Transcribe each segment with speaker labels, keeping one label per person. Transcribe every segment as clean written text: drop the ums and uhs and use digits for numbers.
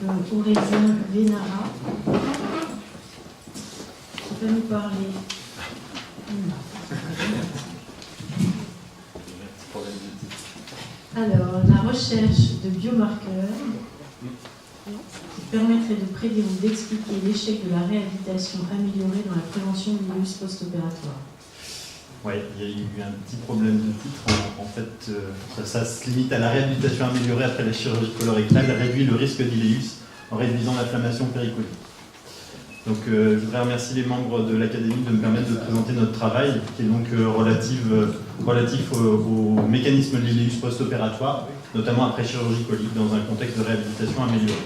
Speaker 1: Aurélien Vénara. Tu peux nous parler? Alors, la recherche de biomarqueurs qui permettrait de prédire ou d'expliquer l'échec de la réhabilitation améliorée dans la prévention de l'ILUS post-opératoire.
Speaker 2: Oui, il y a eu un petit problème de titre. En fait, ça se limite à la réhabilitation améliorée après la chirurgie colorectale, réduit le risque d'ILUS en réduisant l'inflammation péricolique. Donc, je voudrais remercier les membres de l'Académie de me permettre de présenter notre travail, qui est donc relatif au mécanisme de l'ILUS post-opératoire, notamment après chirurgie colique, dans un contexte de réhabilitation améliorée.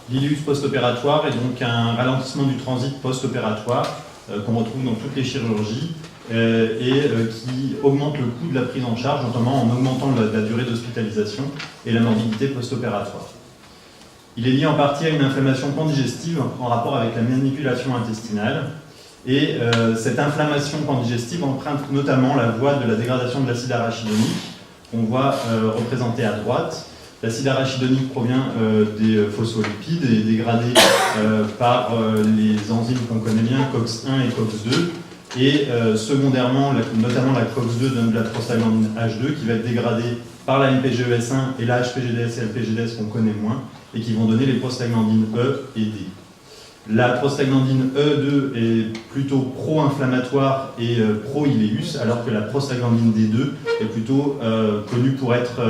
Speaker 2: L'ILUS post-opératoire est donc un ralentissement du transit post-opératoire qu'on retrouve dans toutes les chirurgies qui augmente le coût de la prise en charge, notamment en augmentant la durée d'hospitalisation et la morbidité post-opératoire. Il est lié en partie à une inflammation pandigestive en rapport avec la manipulation intestinale. Et cette inflammation pandigestive emprunte notamment la voie de la dégradation de l'acide arachidonique, qu'on voit représentée à droite. L'acide arachidonique provient des phospholipides et est dégradé par les enzymes qu'on connaît bien, COX-1 et COX-2. Et secondairement, notamment la COX-2 donne de la prostaglandine H2 qui va être dégradée par la MPGES1 et la HPGDS et LPGDS qu'on connaît moins, et qui vont donner les prostaglandines E et D. La prostaglandine E2 est plutôt pro-inflammatoire et pro-iléus, alors que la prostaglandine D2 est plutôt connue pour être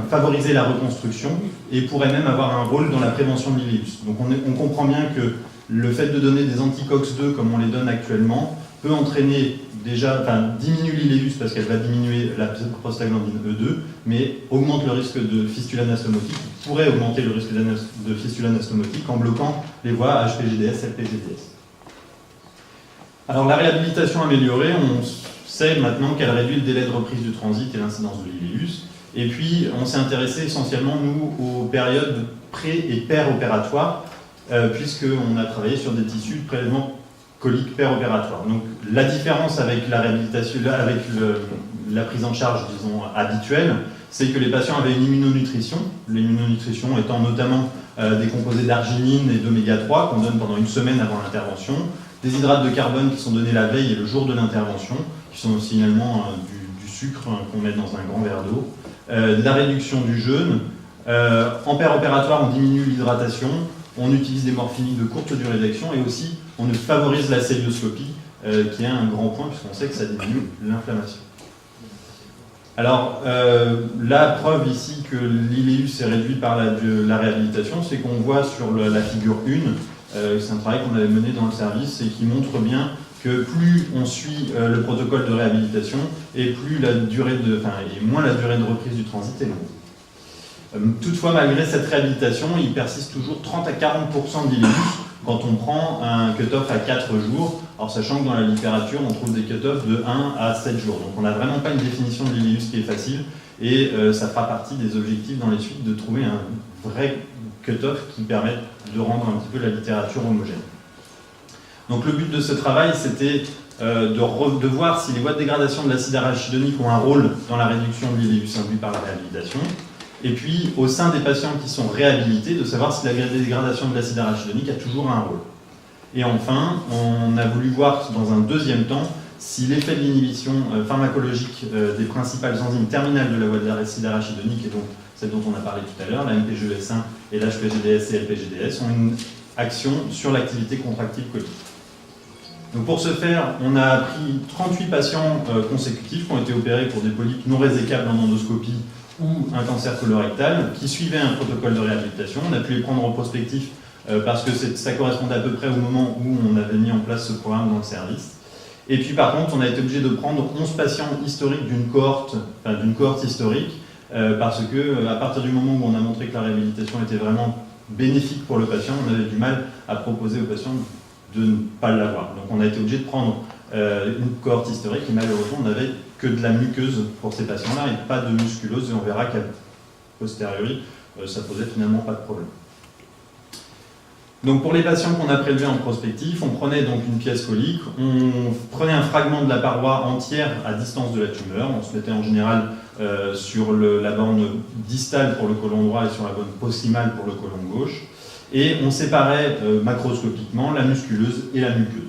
Speaker 2: favoriser la reconstruction et pourrait même avoir un rôle dans la prévention de l'iléus. Donc on comprend bien que le fait de donner des anti-COX-2 comme on les donne actuellement peut entraîner diminue l'iléus parce qu'elle va diminuer la prostaglandine E2, mais augmente le risque de fistule anastomotique, pourrait augmenter le risque de fistule anastomotique en bloquant les voies HPGDS, LPGDS. Alors la réhabilitation améliorée, on sait maintenant qu'elle réduit le délai de reprise du transit et l'incidence de l'iléus. Et puis on s'est intéressé essentiellement, nous, aux périodes pré- et pér-opératoires, puisqu'on a travaillé sur des tissus de prélèvement colique pér-opératoire. Donc la différence avec la réhabilitation, avec la prise en charge, disons, habituelle, c'est que les patients avaient une immunonutrition, l'immunonutrition étant notamment des composés d'arginine et d'oméga 3 qu'on donne pendant une semaine avant l'intervention, des hydrates de carbone qui sont donnés la veille et le jour de l'intervention, qui sont finalement du sucre qu'on met dans un grand verre d'eau, de la réduction du jeûne. En pér-opératoire, on diminue l'hydratation, on utilise des morphiniques de courte durée d'action et aussi on favorise la célioscopie, qui est un grand point puisqu'on sait que ça diminue l'inflammation. Alors, la preuve ici que l'iléus est réduit par la réhabilitation, c'est qu'on voit sur la figure 1, c'est un travail qu'on avait mené dans le service et qui montre bien que plus on suit le protocole de réhabilitation et plus moins la durée de reprise du transit est longue. Toutefois, malgré cette réhabilitation, il persiste toujours 30 à 40% d'ILUS quand on prend un cut-off à 4 jours, alors sachant que dans la littérature, on trouve des cut-offs de 1 à 7 jours. Donc on n'a vraiment pas une définition de l'ILUS qui est facile, et ça fera partie des objectifs dans les suites de trouver un vrai cut-off qui permette de rendre un petit peu la littérature homogène. Donc le but de ce travail, c'était de voir si les voies de dégradation de l'acide arachidonique ont un rôle dans la réduction de l'ILUS induit par la réhabilitation. Et puis, au sein des patients qui sont réhabilités, de savoir si la dégradation de l'acide arachidonique a toujours un rôle. Et enfin, on a voulu voir dans un deuxième temps si l'effet de l'inhibition pharmacologique des principales enzymes terminales de la voie de l'acide arachidonique, et donc celle dont on a parlé tout à l'heure, la MPGES1 et l'HPGDS et LPGDS, ont une action sur l'activité contractile colique. Donc pour ce faire, on a pris 38 patients consécutifs qui ont été opérés pour des polypes non résécables en endoscopie ou un cancer colorectal, qui suivaient un protocole de réhabilitation. On a pu les prendre en prospectif parce que ça correspondait à peu près au moment où on avait mis en place ce programme dans le service. Et puis par contre, on a été obligé de prendre 11 patients historiques d'une cohorte historique, parce que à partir du moment où on a montré que la réhabilitation était vraiment bénéfique pour le patient, on avait du mal à proposer au patient de ne pas l'avoir. Donc on a été obligé de prendre une cohorte historique et malheureusement on n'avait que de la muqueuse pour ces patients-là et pas de musculose, et on verra qu'à posteriori ça posait finalement pas de problème. Donc pour les patients qu'on a prélevés en prospectif, on prenait donc une pièce colique, on prenait un fragment de la paroi entière à distance de la tumeur, on se mettait en général sur la borne distale pour le côlon droit et sur la borne proximale pour le côlon gauche. Et on séparait macroscopiquement la musculeuse et la muqueuse.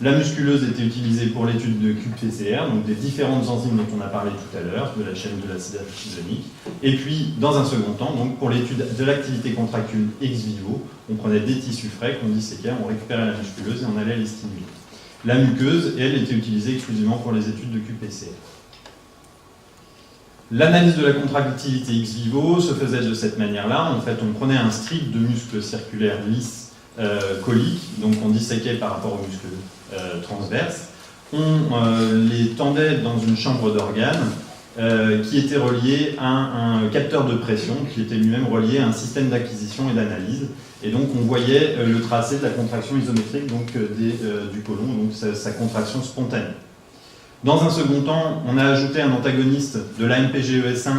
Speaker 2: La musculeuse était utilisée pour l'étude de qPCR, donc des différentes enzymes dont on a parlé tout à l'heure, de la chaîne de l'acide arachidonique. Et puis, dans un second temps, donc pour l'étude de l'activité contractile ex vivo, on prenait des tissus frais qu'on disséquait, on récupérait la musculeuse et on allait les stimuler. La muqueuse, elle, était utilisée exclusivement pour les études de qPCR. L'analyse de la contractilité ex vivo se faisait de cette manière-là. En fait, on prenait un strip de muscle circulaire lisse colique, donc on disséquait par rapport aux muscles transverses. On les tendait dans une chambre d'organes qui était reliée à un capteur de pression qui était lui-même relié à un système d'acquisition et d'analyse. Et donc on voyait le tracé de la contraction isométrique donc, du côlon, donc sa contraction spontanée. Dans un second temps, on a ajouté un antagoniste de l'AMPGES1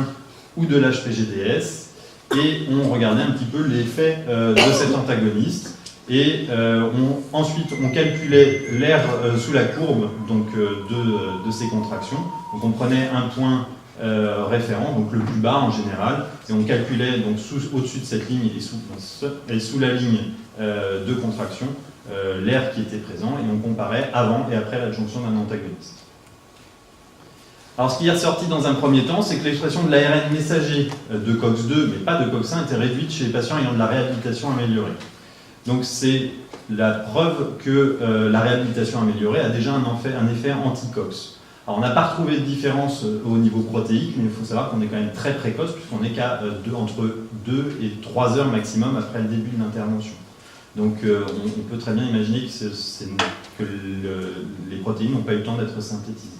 Speaker 2: ou de l'HPGDS et on regardait un petit peu l'effet de cet antagoniste. Et ensuite, on calculait l'air sous la courbe donc, de ces contractions. Donc on prenait un point référent, donc le plus bas en général, et on calculait donc au-dessus de cette ligne et sous la ligne de contraction l'air qui était présent, et on comparait avant et après l'adjonction d'un antagoniste. Alors ce qui est ressorti dans un premier temps, c'est que l'expression de l'ARN messager de COX-2, mais pas de COX-1, était réduite chez les patients ayant de la réhabilitation améliorée. Donc c'est la preuve que la réhabilitation améliorée a déjà un effet anti-COX. Alors on n'a pas retrouvé de différence au niveau protéique, mais il faut savoir qu'on est quand même très précoce, puisqu'on n'est qu'à entre 2 et 3 heures maximum après le début de l'intervention. Donc on peut très bien imaginer que les protéines n'ont pas eu le temps d'être synthétisées.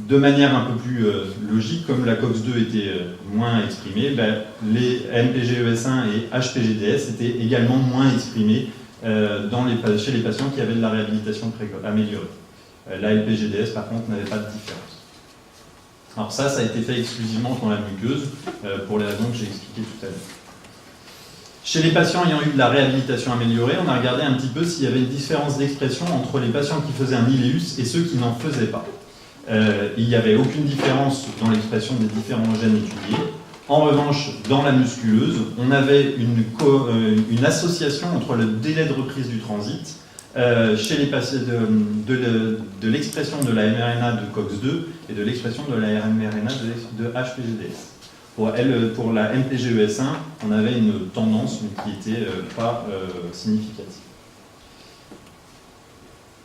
Speaker 2: De manière un peu plus logique, comme la COX-2 était moins exprimée, les MPGES1 et HPGDS étaient également moins exprimés chez les patients qui avaient de la réhabilitation améliorée. La LPGDS, par contre, n'avait pas de différence. Alors ça a été fait exclusivement dans la muqueuse, pour les raisons que j'ai expliquées tout à l'heure. Chez les patients ayant eu de la réhabilitation améliorée, on a regardé un petit peu s'il y avait une différence d'expression entre les patients qui faisaient un iléus et ceux qui n'en faisaient pas. Il n'y avait aucune différence dans l'expression des différents gènes étudiés. En revanche, dans la musculeuse, on avait une association entre le délai de reprise du transit chez les patients de l'expression de la mRNA de COX-2 et de l'expression de la mRNA de HPGDS. Pour la MPGES1, on avait une tendance mais qui n'était pas significative.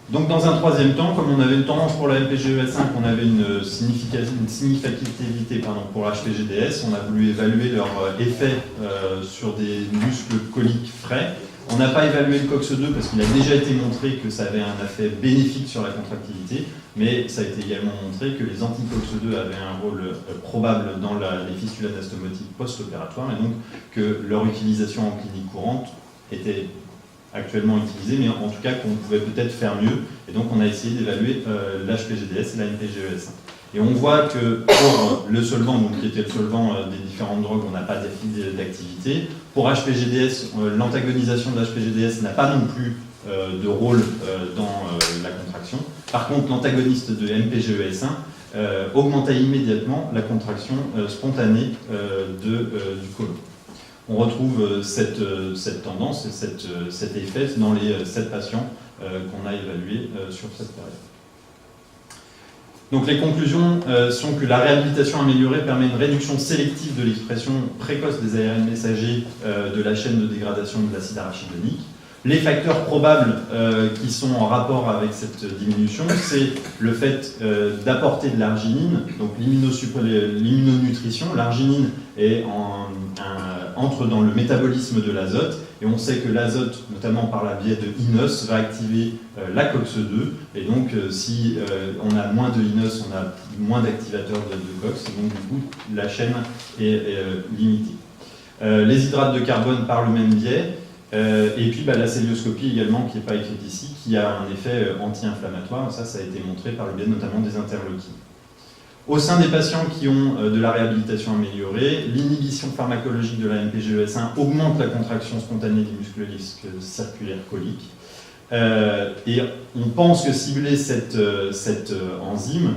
Speaker 2: Donc dans un troisième temps, comme on avait une tendance pour la MPGES1, qu'on avait une significativité pour l'HPGDS, on a voulu évaluer leur effet sur des muscles coliques frais. On n'a pas évalué le COX-2 parce qu'il a déjà été montré que ça avait un effet bénéfique sur la contractilité, mais ça a été également montré que les anti-COX-2 avaient un rôle probable dans les fistules anastomotiques post-opératoires, et donc que leur utilisation en clinique courante était actuellement utilisée, mais en tout cas qu'on pouvait peut-être faire mieux, et donc on a essayé d'évaluer l'HPGDS et la MPGES1. Et on voit que pour le solvant, donc, qui était le solvant des différentes drogues, on n'a pas d'activité. Pour HPGDS, l'antagonisation de l'HPGDS n'a pas non plus de rôle dans la contraction. Par contre, l'antagoniste de MPGES1 augmentait immédiatement la contraction spontanée du côlon. On retrouve cette tendance et cet effet dans les 7 patients qu'on a évalués sur cette période. Donc les conclusions sont que la réhabilitation améliorée permet une réduction sélective de l'expression précoce des ARN messagers de la chaîne de dégradation de l'acide arachidonique. Les facteurs probables qui sont en rapport avec cette diminution, c'est le fait d'apporter de l'arginine, donc l'immunonutrition. L'arginine entre dans le métabolisme de l'azote, et on sait que l'azote, notamment par la biais de INOS, va activer la COX-2, et donc si on a moins de INOS, on a moins d'activateurs de COX, et donc du coup la chaîne est limitée. Les hydrates de carbone par le même biais, et puis la célioscopie également, qui n'est pas écrite ici, qui a un effet anti-inflammatoire, ça a été montré par le biais notamment des interleukines. Au sein des patients qui ont de la réhabilitation améliorée, l'inhibition pharmacologique de la MPGES1 augmente la contraction spontanée des muscles circulaires coliques. Et on pense que cibler cette enzyme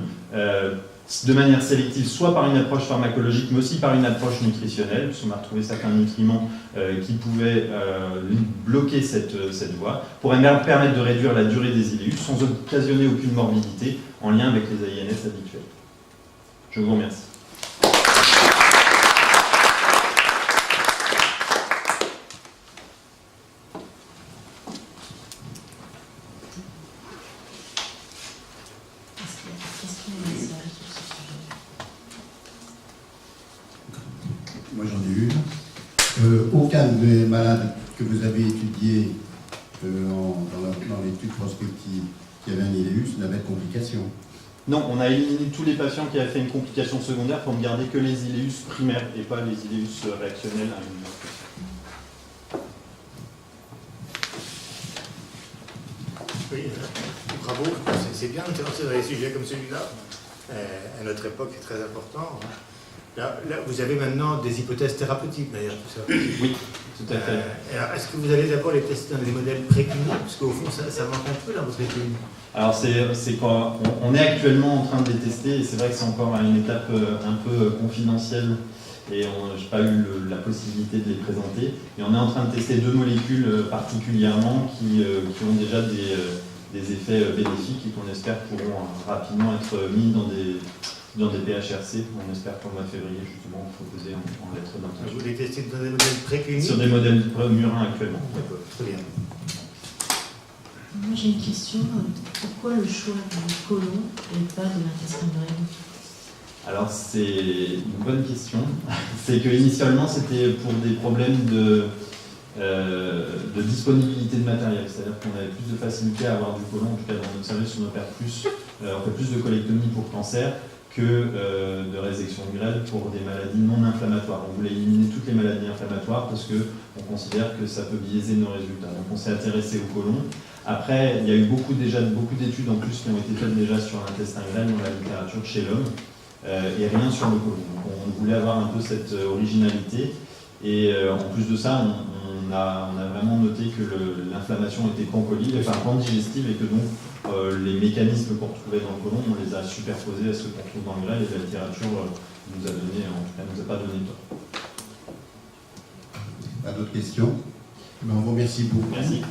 Speaker 2: de manière sélective, soit par une approche pharmacologique, mais aussi par une approche nutritionnelle, puisqu'on a retrouvé certains nutriments qui pouvaient bloquer cette voie, pour permettre de réduire la durée des iléus sans occasionner aucune morbidité en lien avec les AINS habituels. Je vous remercie.
Speaker 1: Est-ce qu'il y a des questions initiales sur ce sujet?
Speaker 3: Moi j'en ai une. Aucun des malades que vous avez étudiés dans l'étude prospective qui avait un iléus n'avait de complications.
Speaker 2: Non, on a éliminé tous les patients qui avaient fait une complication secondaire pour ne garder que les iléus primaires et pas les iléus réactionnels à une infection.
Speaker 4: Oui, bravo. C'est bien de se lancer dans des sujets comme celui-là. À notre époque, c'est très important. Là, vous avez maintenant des hypothèses thérapeutiques, d'ailleurs, tout ça.
Speaker 2: Oui, tout à fait.
Speaker 4: Alors, est-ce que vous allez d'abord les tester dans des modèles précliniques? Parce qu'au fond, ça manque un peu dans votre étude.
Speaker 2: Alors, c'est quand on est actuellement en train de les tester, et c'est vrai que c'est encore à une étape un peu confidentielle, et je n'ai pas eu la possibilité de les présenter. Et on est en train de tester 2 molécules particulièrement qui ont déjà des effets bénéfiques et qu'on espère pourront rapidement être mis dans des PHRC. On espère qu'en mois de février, justement, proposer en lettre d'intention.
Speaker 4: Vous les testez dans des modèles précliniques?
Speaker 2: Sur des modèles murins actuellement.
Speaker 4: D'accord, très bien.
Speaker 1: Moi j'ai une question. Pourquoi le choix du côlon et pas de l'intestin grêle?
Speaker 2: Alors c'est une bonne question. C'est que initialement c'était pour des problèmes de disponibilité de matériel. C'est-à-dire qu'on avait plus de facilité à avoir du côlon, en tout cas dans notre service on fait plus de colectomie pour cancer que de résection de grêle pour des maladies non inflammatoires. On voulait éliminer toutes les maladies inflammatoires parce qu'on considère que ça peut biaiser nos résultats. Donc on s'est intéressé au côlon. Après, il y a eu beaucoup d'études en plus qui ont été faites déjà sur l'intestin grêle dans la littérature chez l'homme et rien sur le côlon. Donc on voulait avoir un peu cette originalité et en plus de ça, on a vraiment noté que l'inflammation était pandigestive et que donc les mécanismes qu'on retrouvait dans le côlon, on les a superposés à ceux qu'on trouve dans le grêle et la littérature nous a donné, en tout cas, nous a pas donné tort.
Speaker 3: Pas d'autres questions? On vous remercie beaucoup.
Speaker 2: Merci.